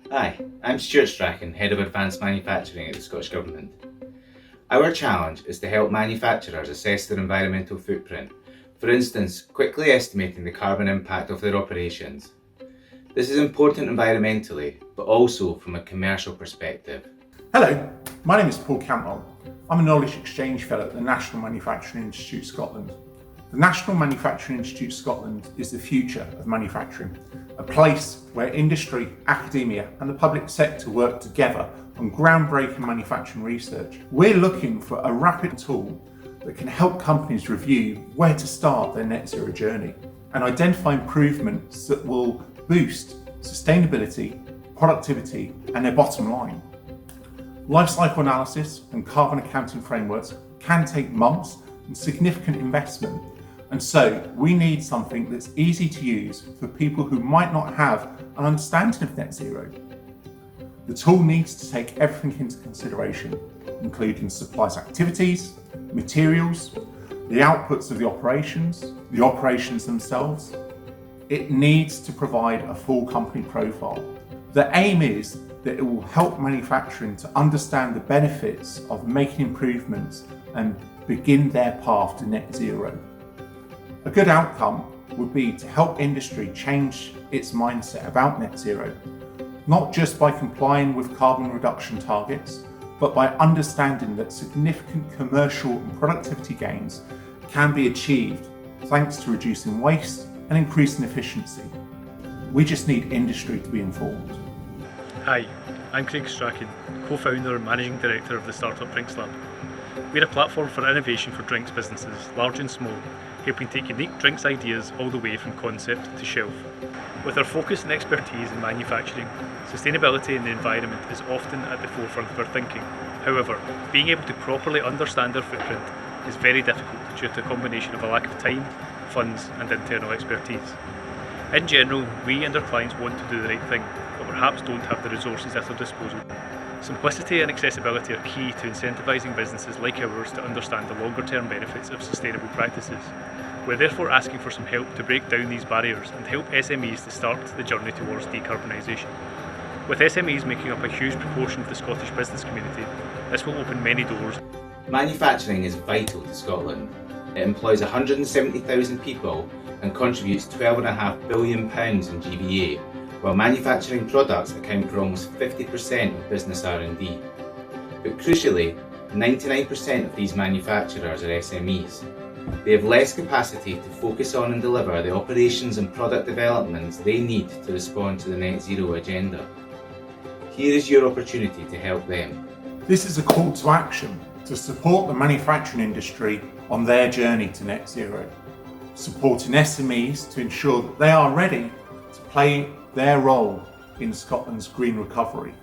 Hi, I'm Stuart Strachan, Head of Advanced Manufacturing at the Scottish Government. Our challenge is to help manufacturers assess their environmental footprint, for instance, quickly estimating the carbon impact of their operations. This is important environmentally, but also from a commercial perspective. Hello, my name is Paul Cantwell. I'm a Knowledge Exchange Fellow at the National Manufacturing Institute Scotland. The National Manufacturing Institute Scotland is the future of manufacturing, a place where industry, academia and the public sector work together on groundbreaking manufacturing research. We're looking for a rapid tool that can help companies review where to start their net zero journey and identify improvements that will boost sustainability, productivity and their bottom line. Lifecycle analysis and carbon accounting frameworks can take months and significant investment, and so we need something that's easy to use for people who might not have an understanding of net zero. The tool needs to take everything into consideration, including suppliers' activities, materials, the outputs of the operations themselves. It needs to provide a full company profile. The aim is that it will help manufacturing to understand the benefits of making improvements and begin their path to net zero. A good outcome would be to help industry change its mindset about net zero, not just by complying with carbon reduction targets, but by understanding that significant commercial and productivity gains can be achieved thanks to reducing waste and increasing efficiency. We just need industry to be informed. Hi, I'm Craig Strachan, co-founder and managing director of the Startup Drinks Lab. We're a platform for innovation for drinks businesses, large and small, helping take unique drinks ideas all the way from concept to shelf. With our focus and expertise in manufacturing, sustainability and the environment is often at the forefront of our thinking. However, being able to properly understand our footprint is very difficult due to a combination of a lack of time, funds and internal expertise. In general, we and our clients want to do the right thing, but perhaps don't have the resources at our disposal. Simplicity and accessibility are key to incentivising businesses like ours to understand the longer term benefits of sustainable practices. We're therefore asking for some help to break down these barriers and help SMEs to start the journey towards decarbonisation. With SMEs making up a huge proportion of the Scottish business community, this will open many doors. Manufacturing is vital to Scotland. It employs 170,000 people and contributes £12.5 billion in GVA, while manufacturing products account for almost 50% of business R&D. But crucially, 99% of these manufacturers are SMEs. They have less capacity to focus on and deliver the operations and product developments they need to respond to the net zero agenda. Here is your opportunity to help them. This is a call to action to support the manufacturing industry on their journey to net zero, supporting SMEs to ensure that they are ready to play their role in Scotland's green recovery.